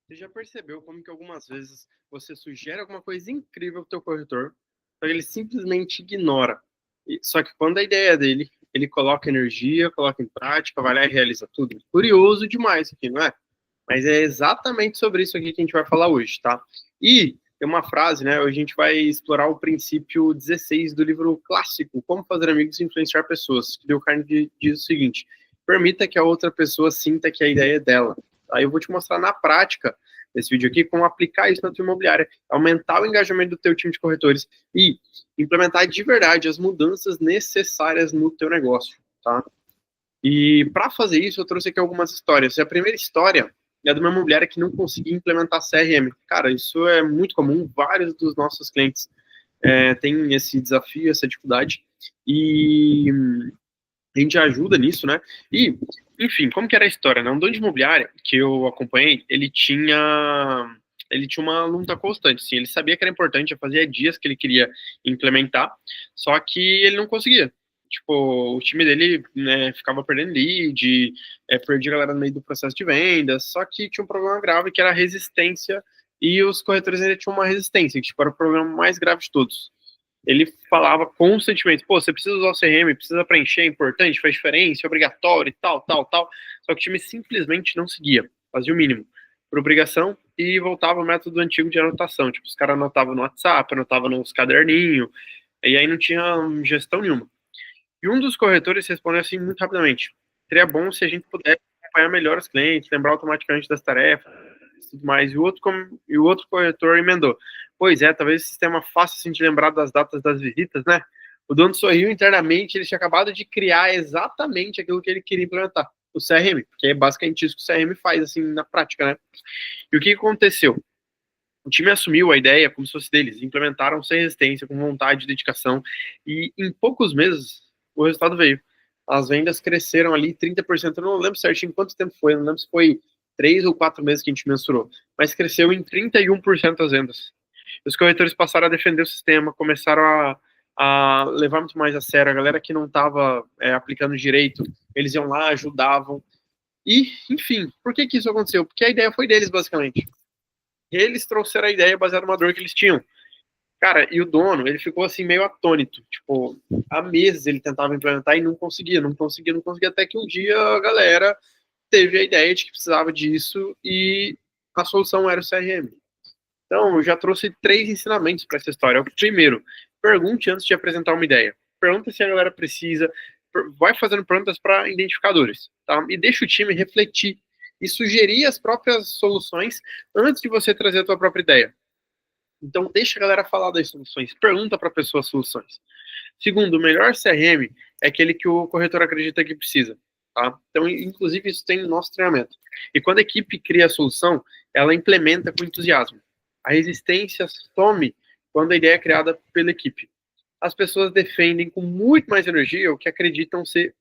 Você já percebeu como que algumas vezes você sugere alguma coisa incrível pro teu corretor, só que ele simplesmente ignora. Só que quando a ideia é dele, ele coloca energia, coloca em prática, vai lá e realiza tudo. Curioso demais aqui, não é? Mas é exatamente sobre isso aqui que a gente vai falar hoje, tá? E tem uma frase, né? Hoje a gente vai explorar o princípio 16 do livro clássico, Como Fazer Amigos e Influenciar Pessoas, que Dale Carnegie diz o seguinte: permita que a outra pessoa sinta que a ideia é dela. Aí eu vou te mostrar na prática, nesse vídeo aqui, como aplicar isso na tua imobiliária, aumentar o engajamento do teu time de corretores e implementar de verdade as mudanças necessárias no teu negócio, tá? E para fazer isso, eu trouxe aqui algumas histórias. E a primeira história é de uma imobiliária que não conseguia implementar CRM. Cara, isso é muito comum, vários dos nossos clientes têm esse desafio, essa dificuldade, e a gente ajuda nisso, né? E, enfim, como que era a história, né? Um dono de imobiliária que eu acompanhei, ele tinha uma luta constante, assim, ele sabia que era importante, já fazia dias que ele queria implementar, só que ele não conseguia. Tipo, o time dele, né, ficava perdendo lead, perdia a galera no meio do processo de vendas, só que tinha um problema grave que era a resistência, e os corretores ainda tinham uma resistência, que tipo, era o problema mais grave de todos. Ele falava constantemente, pô, você precisa usar o CRM, precisa preencher, é importante, faz diferença, é obrigatório, tal, tal, tal. Só que o time simplesmente não seguia, fazia o mínimo, por obrigação, e voltava ao método antigo de anotação. Tipo, os caras anotavam no WhatsApp, anotavam nos caderninhos, e aí não tinha gestão nenhuma. E um dos corretores respondeu assim muito rapidamente: seria bom se a gente pudesse acompanhar melhor os clientes, lembrar automaticamente das tarefas e tudo mais. E o outro corretor emendou: pois é, talvez o sistema faça assim de lembrar das datas das visitas, né? O dono sorriu internamente, ele tinha acabado de criar exatamente aquilo que ele queria implementar, o CRM, porque é basicamente isso que o CRM faz, assim, na prática, né? E o que aconteceu? O time assumiu a ideia como se fosse deles, implementaram sem resistência, com vontade e dedicação, e em poucos meses o resultado veio. As vendas cresceram ali 30%, eu não lembro certinho quanto tempo foi, eu não lembro se foi 3 ou 4 meses que a gente mensurou, mas cresceu em 31% as vendas. Os corretores passaram a defender o sistema, começaram a levar muito mais a sério, a galera que não estava aplicando direito, eles iam lá, ajudavam, e, enfim, por que que isso aconteceu? Porque a ideia foi deles, basicamente. Eles trouxeram a ideia baseada numa dor que eles tinham. Cara, e o dono, ele ficou assim meio atônito. Tipo, há meses ele tentava implementar e não conseguia, não conseguia, não conseguia, até que um dia a galera teve a ideia de que precisava disso e a solução era o CRM. Então, eu já trouxe 3 ensinamentos para essa história. O primeiro, pergunte antes de apresentar uma ideia. Pergunta se a galera precisa, vai fazendo perguntas para identificadores, tá? E deixa o time refletir e sugerir as próprias soluções antes de você trazer a tua própria ideia. Então, deixa a galera falar das soluções, pergunta para a pessoa as soluções. Segundo, o melhor CRM é aquele que o corretor acredita que precisa. Tá? Então, inclusive, isso tem no nosso treinamento. E quando a equipe cria a solução, ela implementa com entusiasmo. A resistência some quando a ideia é criada pela equipe. As pessoas defendem com muito mais energia o que acreditam ser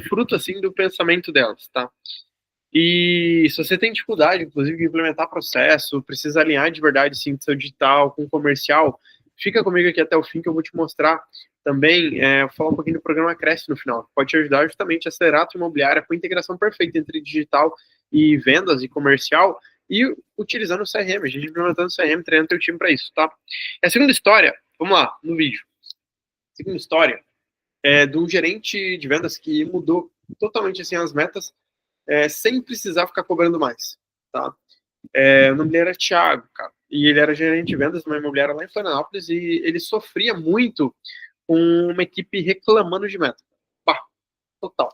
fruto assim do pensamento delas, tá? E se você tem dificuldade, inclusive, de implementar processo, precisa alinhar de verdade, sim, seu digital com o comercial, fica comigo aqui até o fim que eu vou te mostrar também, vou falar um pouquinho do programa Cresce no final, que pode te ajudar justamente a acelerar a tua imobiliária com a integração perfeita entre digital e vendas e comercial e utilizando o CRM, a gente implementando o CRM, treinando teu time para isso, tá? E a segunda história, vamos lá, no vídeo. A segunda história é de um gerente de vendas que mudou totalmente assim as metas sem precisar ficar cobrando mais, tá? O nome dele era Thiago, cara, e ele era gerente de vendas numa imobiliária lá em Florianópolis e ele sofria muito com uma equipe reclamando de meta. Pá, total.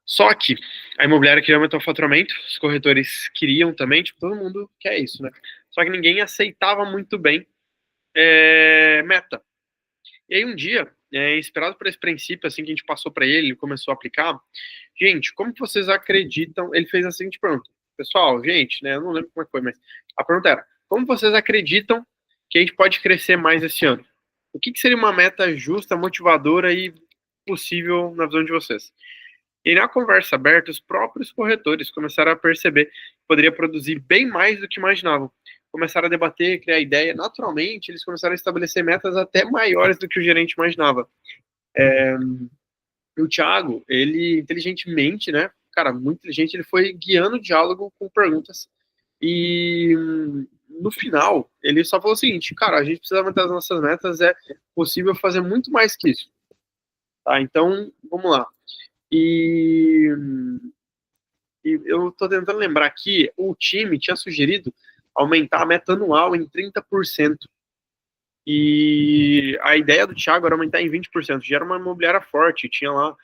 Só que a imobiliária queria aumentar o faturamento, os corretores queriam também, tipo, todo mundo quer isso, né? Só que ninguém aceitava muito bem meta. E aí um dia, inspirado por esse princípio assim que a gente passou para ele começou a aplicar, gente, como que vocês acreditam? Ele fez a seguinte pergunta: pessoal, gente, né? Eu não lembro como é que foi, mas a pergunta era: como vocês acreditam que a gente pode crescer mais esse ano? O que seria uma meta justa, motivadora e possível na visão de vocês? E na conversa aberta, os próprios corretores começaram a perceber que poderia produzir bem mais do que imaginavam. Começaram a debater, criar ideia. Naturalmente, eles começaram a estabelecer metas até maiores do que o gerente imaginava. E o Thiago, ele inteligentemente, né? Cara, muito inteligente, ele foi guiando o diálogo com perguntas E no final, ele só falou o seguinte, cara, a gente precisa aumentar as nossas metas, é possível fazer muito mais que isso. Tá, então, vamos lá. E eu estou tentando lembrar aqui, o time tinha sugerido aumentar a meta anual em 30%. E a ideia do Thiago era aumentar em 20%. Já era uma imobiliária forte, tinha lá,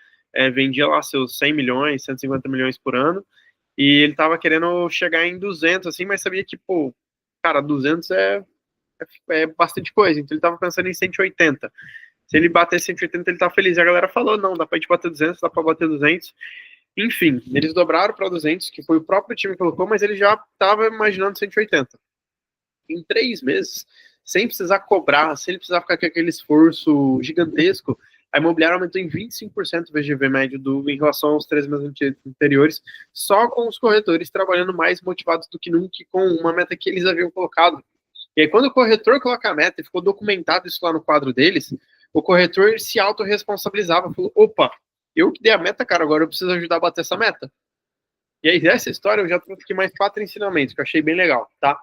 vendia lá seus 100 milhões, 150 milhões por ano, e ele estava querendo chegar em 200, assim, mas sabia que, pô, cara, 200 é bastante coisa, então ele estava pensando em 180. Se ele bater 180, ele tá feliz. E a galera falou, não, dá pra gente bater 200, dá pra bater 200. Enfim, eles dobraram para 200, que foi o próprio time que colocou, mas ele já estava imaginando 180. Em 3 meses, sem precisar cobrar, sem ele precisar ficar com aquele esforço gigantesco, a imobiliária aumentou em 25% o VGV médio em relação aos 3 meses anteriores, só com os corretores trabalhando mais motivados do que nunca, com uma meta que eles haviam colocado. E aí, quando o corretor coloca a meta, e ficou documentado isso lá no quadro deles, o corretor se autorresponsabilizava, falou, opa, eu que dei a meta, cara, agora eu preciso ajudar a bater essa meta. E aí, dessa história, eu já trouxe aqui mais 4 ensinamentos, que eu achei bem legal, tá?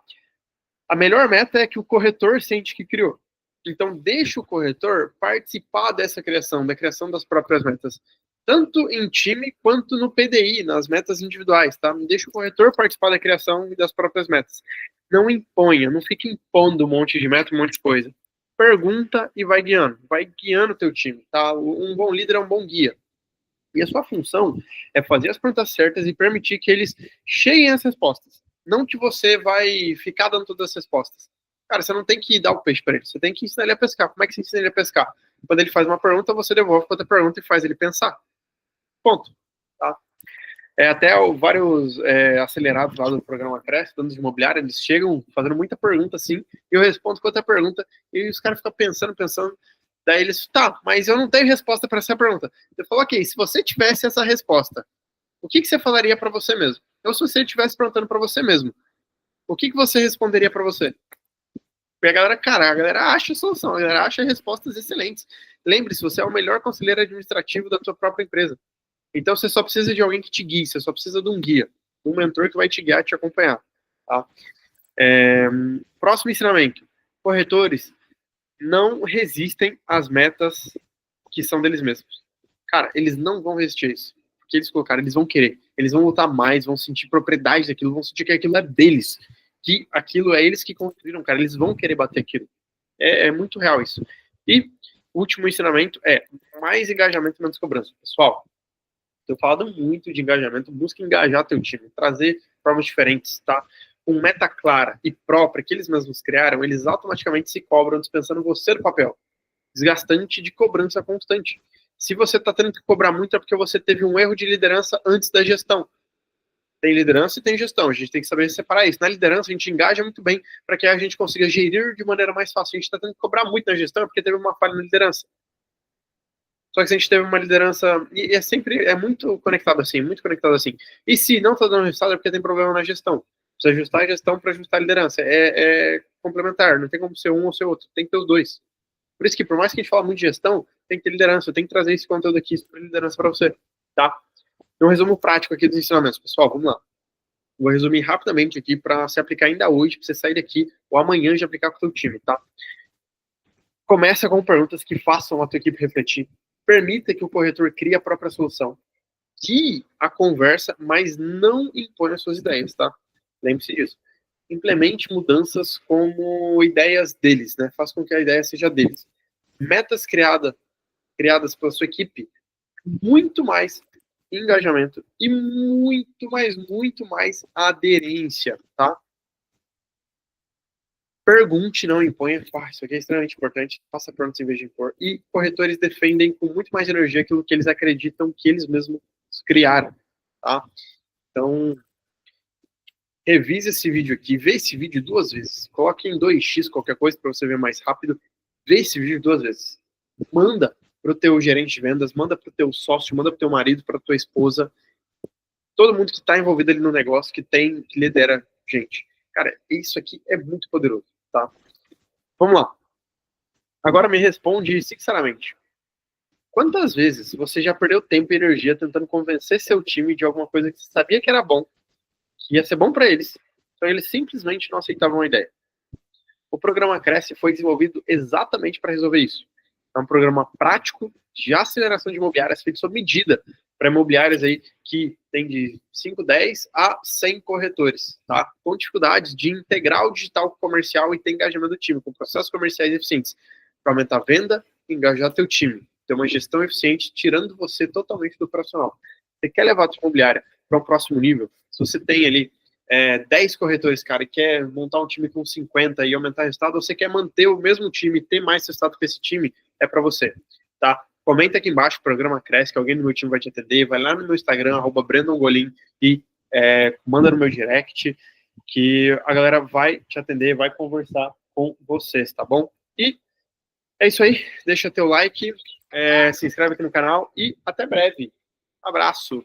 A melhor meta é que o corretor sente que criou. Então, deixa o corretor participar dessa criação, da criação das próprias metas. Tanto em time quanto no PDI, nas metas individuais, tá? Deixa o corretor participar da criação e das próprias metas. Não imponha, não fique impondo um monte de meta, um monte de coisa. Pergunta e vai guiando o teu time, tá? Um bom líder é um bom guia. E a sua função é fazer as perguntas certas e permitir que eles cheguem às respostas. Não que você vai ficar dando todas as respostas. Cara, você não tem que dar o peixe para ele, você tem que ensinar ele a pescar. Como é que você ensina ele a pescar? Quando ele faz uma pergunta, você devolve outra pergunta e faz ele pensar. Ponto. Tá? Até vários acelerados lá do programa Cresce, donos de imobiliária, eles chegam fazendo muita pergunta assim, e eu respondo com outra pergunta, e os caras ficam pensando. Daí eles, tá, mas eu não tenho resposta para essa pergunta. Eu falo, ok, se você tivesse essa resposta, o que você falaria para você mesmo? Ou se você estivesse perguntando para você mesmo, o que você responderia para você? Porque a galera acha a solução, a galera acha respostas excelentes. Lembre-se, você é o melhor conselheiro administrativo da sua própria empresa. Então você só precisa de alguém que te guie, você só precisa de um guia, um mentor que vai te guiar, te acompanhar. Tá? Próximo ensinamento. Corretores não resistem às metas que são deles mesmos. Cara, eles não vão resistir a isso. Porque eles colocaram, eles vão querer. Eles vão lutar mais, vão sentir propriedade daquilo, vão sentir que aquilo é deles. Que aquilo é eles que construíram, cara. Eles vão querer bater aquilo. É muito real isso. E o último ensinamento é mais engajamento, menos cobrança. Pessoal, eu falado muito de engajamento, busca engajar teu time, trazer formas diferentes, tá? Com meta clara e própria que eles mesmos criaram, eles automaticamente se cobram dispensando você do papel. Desgastante de cobrança constante. Se você está tendo que cobrar muito é porque você teve um erro de liderança antes da gestão. Tem liderança e tem gestão, a gente tem que saber separar isso. Na liderança a gente engaja muito bem para que a gente consiga gerir de maneira mais fácil. A gente está tendo que cobrar muito na gestão porque teve uma falha na liderança. Só que se a gente teve uma liderança, e é muito conectado assim, muito conectado assim. E se não está dando resultado é porque tem problema na gestão. Precisa ajustar a gestão para ajustar a liderança. É complementar, não tem como ser um ou ser outro, tem que ter os dois. Por isso que, por mais que a gente fale muito de gestão, tem que ter liderança, tem que trazer esse conteúdo aqui sobre liderança para você, tá? Um resumo prático aqui dos ensinamentos. Pessoal, vamos lá. Vou resumir rapidamente aqui para se aplicar ainda hoje, para você sair daqui ou amanhã já aplicar com o seu time, tá? Começa com perguntas que façam a tua equipe refletir. Permita que o corretor crie a própria solução. Guie a conversa, mas não impõe as suas ideias, tá? Lembre-se disso. Implemente mudanças como ideias deles, né? Faça com que a ideia seja deles. Metas criadas pela sua equipe, muito mais engajamento e muito mais aderência, tá? Pergunte, não imponha. Isso aqui é extremamente importante. Faça perguntas em vez de impor. E corretores defendem com muito mais energia aquilo que eles acreditam que eles mesmos criaram, tá? Então, revise esse vídeo aqui. Vê esse vídeo 2 vezes. Coloque em 2x qualquer coisa para você ver mais rápido. Vê esse vídeo 2 vezes. Manda para o teu gerente de vendas, manda para o teu sócio, manda para o teu marido, para tua esposa. Todo mundo que está envolvido ali no negócio, que lidera gente. Cara, isso aqui é muito poderoso, tá? Vamos lá. Agora me responde sinceramente. Quantas vezes você já perdeu tempo e energia tentando convencer seu time de alguma coisa que você sabia que era bom, que ia ser bom para eles, Então, eles simplesmente não aceitavam a ideia. O programa Cresce foi desenvolvido exatamente para resolver isso. É um programa prático de aceleração de imobiliárias feito sob medida para imobiliárias aí que tem de 5, 10 a 100 corretores, tá? Com dificuldades de integrar o digital comercial e ter engajamento do time, com processos comerciais eficientes, para aumentar a venda e engajar teu time. Ter uma gestão eficiente, tirando você totalmente do profissional. Você quer levar a tua imobiliária para um próximo nível? Se você tem ali 10 corretores, cara, e quer montar um time com 50 e aumentar o resultado, ou você quer manter o mesmo time e ter mais resultado que esse time, é para você, tá? Comenta aqui embaixo, o programa Cresce, que alguém do meu time vai te atender, vai lá no meu Instagram, @BrandonGolin, e manda no meu direct, que a galera vai te atender, vai conversar com vocês, tá bom? E é isso aí, deixa teu like, se inscreve aqui no canal e até breve. Abraço!